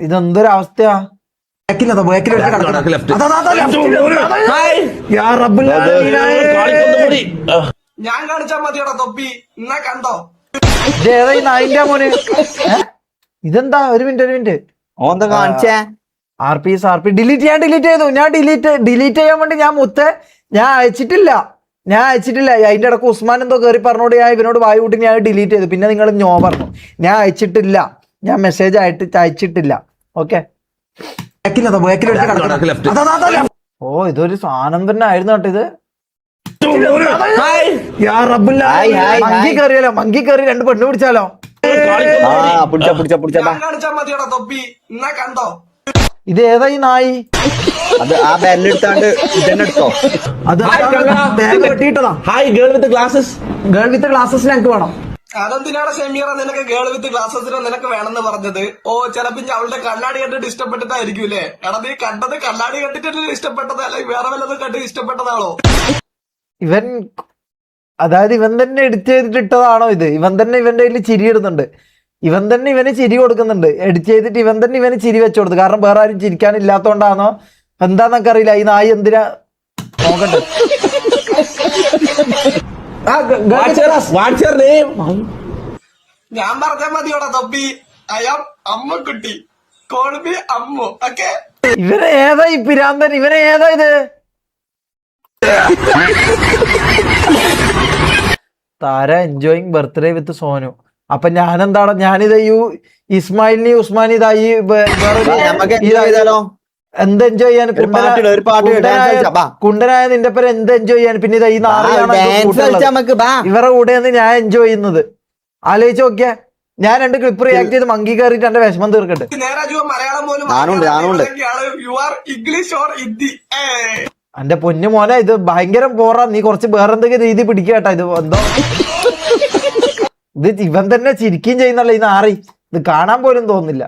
ഇതെന്തൊരു അവസ്ഥയാ? ഞാൻ കാണിച്ചാ മതിയോടാ തൊപ്പി, എന്നാ കണ്ടോ? ഇതേതാ ഈ നായിന്റെ മോന്? ഇതെന്താ? ഒരു മിനിറ്റ് ഓന്താ കാണിച്ചേ? RP ഡിലീറ്റ് ചെയ്തു. ഞാൻ ഡിലീറ്റ് ചെയ്യാൻ വേണ്ടി ഞാൻ അയച്ചിട്ടില്ല. അതിന്റെ ഇടക്ക് ഉസ്മാൻ എന്തോ കയറി പറഞ്ഞോട് ഞാൻ ഇവനോട് വായു കൂട്ടി ഞാൻ ഡിലീറ്റ് ചെയ്തു. പിന്നെ നിങ്ങൾ ഞോ പറഞ്ഞു. ഞാൻ അയച്ചിട്ടില്ല. ഞാൻ മെസ്സേജ് അയച്ചിട്ടില്ല. ഓക്കെ. ഓ, ഇതൊരു സാധനം തന്നെ ആയിരുന്നു കേട്ടോ ഇത്. മങ്കി കയറി 2 പെണ്ണ് പിടിച്ചാലോ? ഞാൻ കാണിച്ചാ മതിയോടാ തൊപ്പി, എന്നാ കണ്ടോ? ഇത് ഏതാ ഈ നായി? അത് ആ ബാഗിലെടുത്താണ്ട് ഇതെന്നെടുത്തോ? അത് കെട്ടിയിട്ടതാ. Hi girl with glasses. Girl with glasses ഞങ്ങൾക്ക് വേണം. അതെന്തിനാണ് ഷമീറ നിനക്ക് ഗേൾ വിത്ത് ഗ്ലാസസിനെ നിനക്ക് വേണമെന്ന് പറഞ്ഞത്? ഓ, ചിലപ്പോ അവളുടെ കണ്ണാടി കണ്ടിട്ട് ഇഷ്ടപ്പെട്ടിട്ടായിരിക്കും അല്ലേ? എടാ, നീ കണ്ടത് കണ്ണാടി കണ്ടിട്ട് ഇഷ്ടപ്പെട്ടത്, അല്ലെങ്കിൽ വേറെ വല്ലതും കണ്ടിട്ട് ഇഷ്ടപ്പെട്ടതാണോ? അതായത് ഇവൻ തന്നെ എഡിറ്റ് ചെയ്തിട്ട് ഇട്ടതാണോ ഇത്? ഇവൻ തന്നെ ഇവന്റെ കയ്യിൽ ചിരി ഇടുന്നുണ്ട്. ഇവൻ തന്നെ ഇവന് ചിരി കൊടുക്കുന്നുണ്ട്. എഡിറ്റ് ചെയ്തിട്ട് ഇവൻ തന്നെ ഇവന് ചിരി വെച്ചു കൊടുത്തു. കാരണം വേറെ ആരും ചിരിക്കാനില്ലാത്തോണ്ടാണോ എന്താന്നൊക്കെ അറിയില്ല. ഈ നായി എന്തിനാ നോക്കട്ടെ. ഞാൻ പറഞ്ഞാ മതിയോടാ തൊപ്പി, ഐ ആം അമ്മക്കുട്ടി, കോൾ മീ അമ്മു. ഓക്കെ. ഇവനെ ഏതാ ഈ പിരാന്തൻ? ഇവനെ ഏതാ ഇത്? Tara enjoying birthday with Sonu. അപ്പൊ ഞാനിത് ഇസ്മായിലിനി ഉസ്മാനി ഇതായി എന്ത് എൻജോയ് ചെയ്യാൻ? കുണ്ടനായ നിന്റെ പേര് എന്ത് എൻജോയ് ചെയ്യാൻ? പിന്നെ ഇതാ ഈ ഇവരുടെ കൂടെയാണ് ഞാൻ എൻജോയ് ചെയ്യുന്നത്. ആലോചിച്ച് നോക്കിയാ. ഞാൻ 2 ക്ലിപ്പ് റിയാക്ട് ചെയ്ത് മങ്കി കയറിയിട്ട് എന്റെ വിഷമം തീർക്കട്ടെ. മലയാളം പോലും ഇംഗ്ലീഷ് ഓർ ഹിന്ദി. എന്റെ പൊന്നു മോനെ, ഇത് ഭയങ്കര പോറാ. നീ കുറച്ച് വേറെന്തെങ്കിലും രീതി പിടിക്കട്ടാ. ഇത് എന്തോ ഇത് ഇവൻ തന്നെ ചിരിക്കുകയും ചെയ്യുന്നല്ലോ ഈ നാറി. ഇത് കാണാൻ പോലും തോന്നുന്നില്ല.